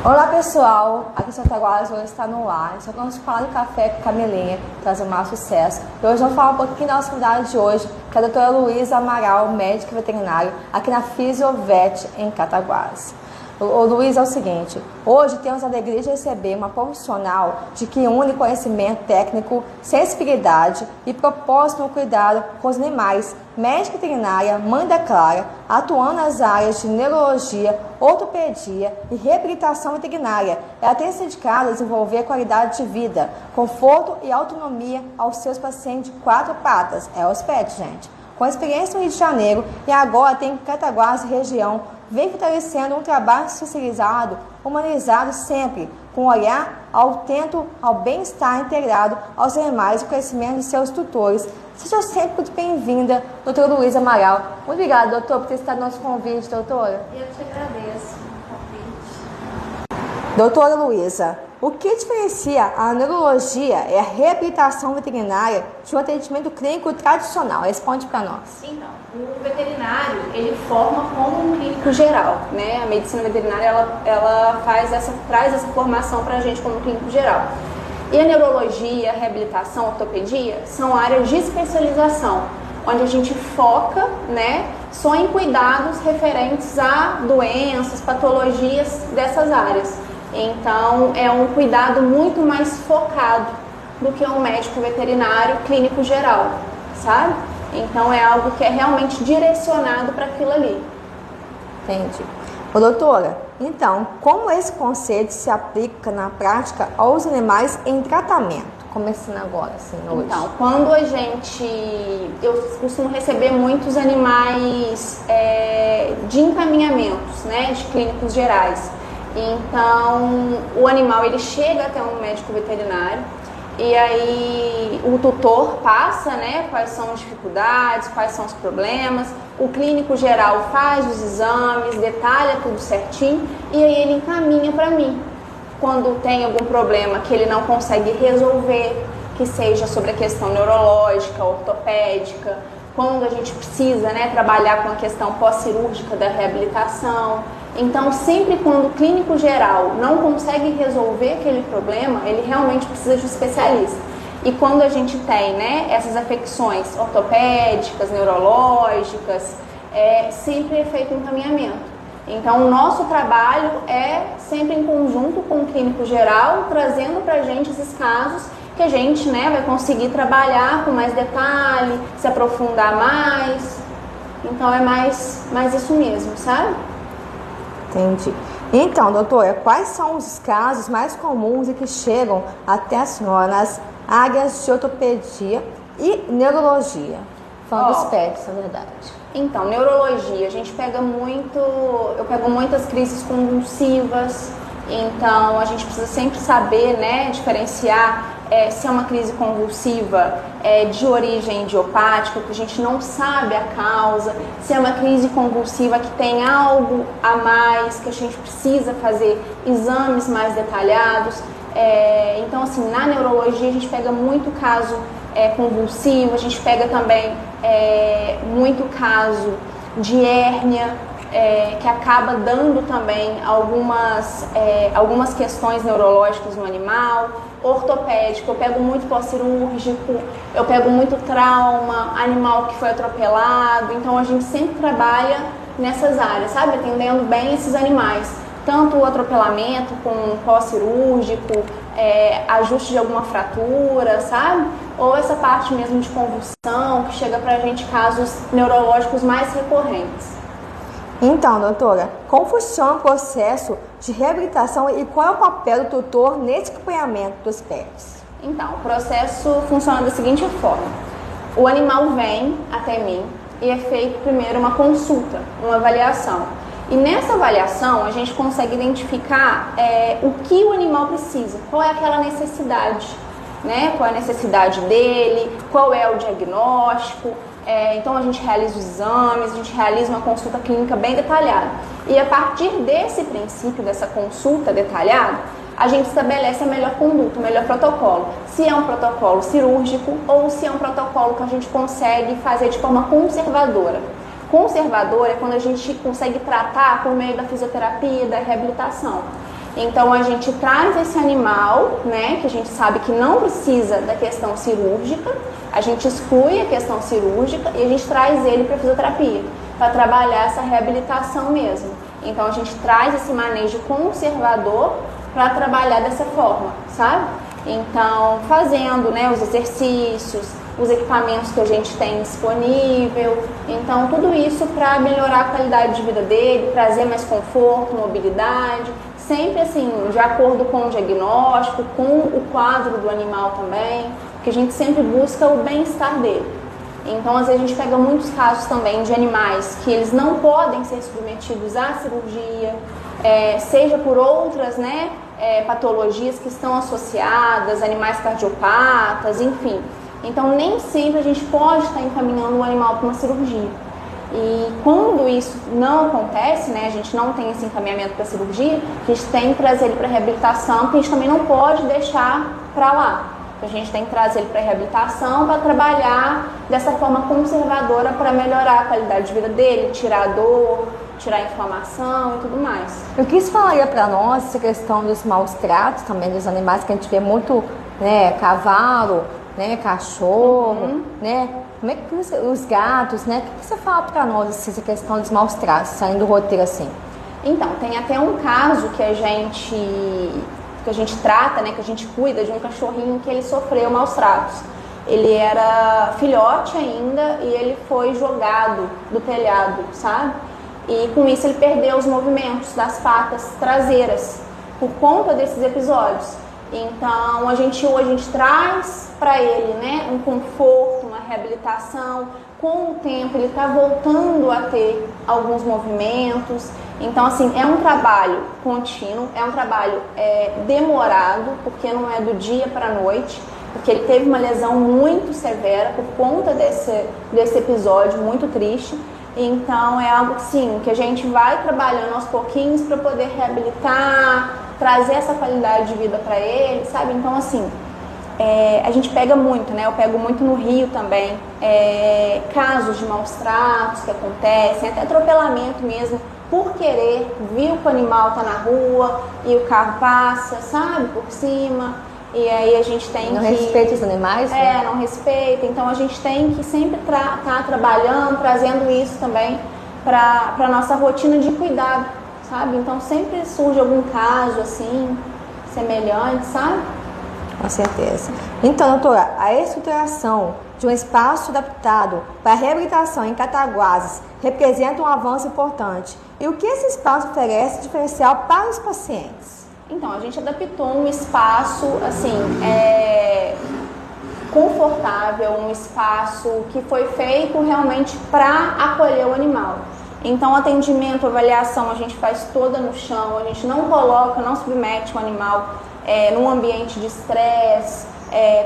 Olá pessoal, aqui em Santa Guara hoje está no ar. Só vamos falar do café com Camelinha, traz o maior sucesso. E hoje vamos falar um pouquinho da nossa convidada de hoje, que é a doutora Luísa Amaral, médica veterinária, aqui na Fisiovet, em Cataguases. O Luiz, é o seguinte, hoje temos a alegria de receber uma profissional de que une conhecimento técnico, sensibilidade e propósito no cuidado com os animais, médica veterinária, mãe da Clara, atuando nas áreas de neurologia, ortopedia e reabilitação veterinária. Ela tem se dedicado a desenvolver qualidade de vida, conforto e autonomia aos seus pacientes de 4 patas, é os pets, gente. Com experiência no Rio de Janeiro e agora tem em Cataguases região, vem fortalecendo um trabalho especializado, humanizado sempre, com olhar atento ao bem-estar integrado aos animais e o crescimento de seus tutores. Seja sempre muito bem-vinda, doutora Luísa Amaral. Muito obrigada, doutor, por ter estado no nosso convite, doutora. Eu te agradeço o convite. Doutora Luísa, o que diferencia a neurologia e a reabilitação veterinária de um atendimento clínico tradicional? Responde para nós. Então, o veterinário, ele forma como um clínico geral, né? A medicina veterinária, ela traz essa formação para a gente como clínico geral. E a neurologia, a reabilitação, a ortopedia são áreas de especialização, onde a gente foca, né, só em cuidados referentes a doenças, patologias dessas áreas. Então, é um cuidado muito mais focado do que um médico veterinário clínico geral, sabe? Então, é algo que é realmente direcionado para aquilo ali. Entendi. Ô, doutora, então, como esse conceito se aplica na prática aos animais em tratamento? Começando agora, assim, hoje. Então, quando eu costumo receber muitos animais de encaminhamentos, né, de clínicos gerais. Então, o animal, ele chega até um médico veterinário e aí o tutor passa, né, quais são as dificuldades, quais são os problemas, o clínico geral faz os exames, detalha tudo certinho e aí ele encaminha para mim. Quando tem algum problema que ele não consegue resolver, que seja sobre a questão neurológica, ortopédica, quando a gente precisa, né, trabalhar com a questão pós-cirúrgica da reabilitação. Então, sempre quando o clínico geral não consegue resolver aquele problema, ele realmente precisa de um especialista. E quando a gente tem, né, essas afecções ortopédicas, neurológicas, sempre é feito um encaminhamento. Então, o nosso trabalho é sempre em conjunto com o clínico geral, trazendo para a gente esses casos que a gente, né, vai conseguir trabalhar com mais detalhe, se aprofundar mais. Então, é mais isso mesmo, sabe? Entendi. Então, doutora, quais são os casos mais comuns e que chegam até a senhora nas áreas de ortopedia e neurologia? Falando dos pets, na verdade. Então, neurologia, eu pego muitas crises convulsivas, então a gente precisa sempre saber, né, diferenciar se é uma crise convulsiva de origem idiopática, que a gente não sabe a causa, se é uma crise convulsiva que tem algo a mais, que a gente precisa fazer exames mais detalhados. Então, assim, na neurologia a gente pega muito caso convulsivo, a gente pega também muito caso de hérnia, que acaba dando também algumas questões neurológicas no animal. Ortopédico, eu pego muito pós-cirúrgico, eu pego muito trauma, animal que foi atropelado. Então a gente sempre trabalha nessas áreas, sabe? Atendendo bem esses animais. Tanto o atropelamento com pós-cirúrgico, ajuste de alguma fratura, sabe? Ou essa parte mesmo de convulsão, que chega pra gente casos neurológicos mais recorrentes. Então, doutora, como funciona o processo de reabilitação e qual é o papel do tutor nesse acompanhamento dos pets? Então, o processo funciona da seguinte forma. O animal vem até mim e é feito primeiro uma consulta, uma avaliação. E nessa avaliação a gente consegue identificar o que o animal precisa, qual é aquela necessidade, né? Qual é a necessidade dele, qual é o diagnóstico. Então a gente realiza os exames, a gente realiza uma consulta clínica bem detalhada. E a partir desse princípio, dessa consulta detalhada, a gente estabelece a melhor conduta, o melhor protocolo. Se é um protocolo cirúrgico ou se é um protocolo que a gente consegue fazer de forma conservadora. Conservadora é quando a gente consegue tratar por meio da fisioterapia, da reabilitação. Então a gente traz esse animal, né, que a gente sabe que não precisa da questão cirúrgica, a gente exclui a questão cirúrgica e a gente traz ele para fisioterapia, para trabalhar essa reabilitação mesmo. Então a gente traz esse manejo conservador para trabalhar dessa forma, sabe? Então fazendo, né, os exercícios, os equipamentos que a gente tem disponível, então tudo isso para melhorar a qualidade de vida dele, trazer mais conforto, mobilidade, sempre assim, de acordo com o diagnóstico, com o quadro do animal também, porque a gente sempre busca o bem-estar dele. Então, às vezes a gente pega muitos casos também de animais que eles não podem ser submetidos à cirurgia, seja por outras, né, patologias que estão associadas, animais cardiopatas, enfim. Então, nem sempre a gente pode estar encaminhando o animal para uma cirurgia. E quando isso não acontece, né, a gente não tem esse encaminhamento para cirurgia, a gente tem que trazer ele para reabilitação, porque a gente também não pode deixar para lá. A gente tem que trazer ele para reabilitação para trabalhar dessa forma conservadora para melhorar a qualidade de vida dele, tirar a dor, tirar a inflamação e tudo mais. O que isso falaria para nós, essa questão dos maus tratos também dos animais, que a gente vê muito, né, cavalo, né, cachorro, né? Como é que os gatos, né? O que você fala para nós, assim, essa questão dos maus tratos, saindo do roteiro assim? Então, tem até um caso que a gente trata, né, que a gente cuida de um cachorrinho que ele sofreu maus tratos. Ele era filhote ainda e ele foi jogado do telhado, sabe? E com isso ele perdeu os movimentos das patas traseiras por conta desses episódios. Então a gente traz para ele, né, um conforto, uma reabilitação. Com o tempo ele está voltando a ter alguns movimentos. Então assim, é um trabalho contínuo, é um trabalho demorado, porque não é do dia para a noite, porque ele teve uma lesão muito severa por conta desse episódio muito triste. Então é algo sim, que a gente vai trabalhando aos pouquinhos para poder reabilitar, trazer essa qualidade de vida para ele, sabe? Então assim, a gente pega muito, né? Eu pego muito no Rio também, casos de maus tratos que acontecem, até atropelamento mesmo, por querer, viu que o animal tá na rua e o carro passa, sabe, por cima, e aí a gente tem não respeita os animais, né? Não respeita, então a gente tem que sempre estar trabalhando, trazendo isso também para nossa rotina de cuidado, sabe? Então sempre surge algum caso assim, semelhante, sabe? Com certeza. Então, doutora, a estruturação de um espaço adaptado para a reabilitação em Cataguases representa um avanço importante. E o que esse espaço oferece de diferencial para os pacientes? Então, a gente adaptou um espaço, assim, confortável, um espaço que foi feito realmente para acolher o animal. Então, atendimento, avaliação, a gente faz toda no chão, a gente não coloca, não submete o animal num ambiente de estresse,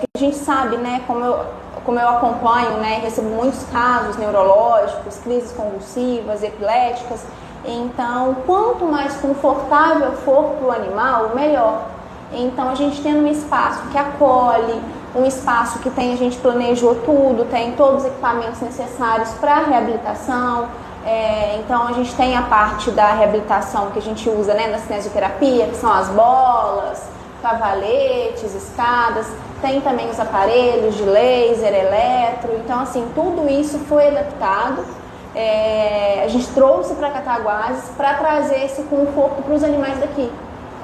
porque a gente sabe, né, como eu acompanho, né, recebo muitos casos neurológicos, crises convulsivas, epiléticas. Então, quanto mais confortável for para o animal, melhor. Então, a gente tem um espaço que acolhe, um espaço que a gente planejou tudo, tem todos os equipamentos necessários para a reabilitação. Então, a gente tem a parte da reabilitação que a gente usa, né, na cinesioterapia, que são as bolas, cavaletes, escadas. Tem também os aparelhos de laser, eletro. Então, assim, tudo isso foi adaptado. A gente trouxe para Cataguases para trazer esse conforto para os animais daqui.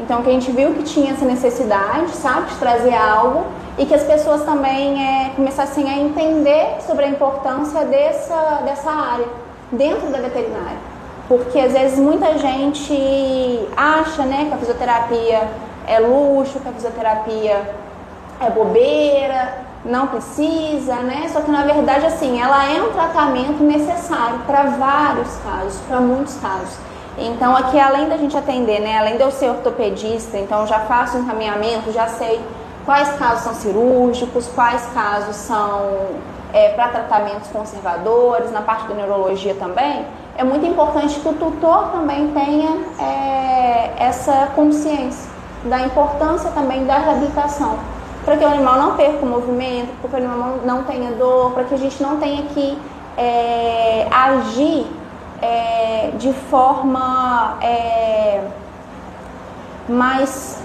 Então, que a gente viu que tinha essa necessidade, sabe, de trazer algo e que as pessoas também começassem a entender sobre a importância dessa área dentro da veterinária. Porque, às vezes, muita gente acha, né, que a fisioterapia é luxo, que a fisioterapia é bobeira, não precisa, né? Só que na verdade, assim, ela é um tratamento necessário para vários casos, para muitos casos. Então aqui, além da gente atender, né, além de eu ser ortopedista, então já faço encaminhamento, já sei quais casos são cirúrgicos, quais casos são para tratamentos conservadores, na parte da neurologia também. É muito importante que o tutor também tenha essa consciência da importância também da reabilitação, para que o animal não perca o movimento, para que o animal não tenha dor, para que a gente não tenha que agir de forma mas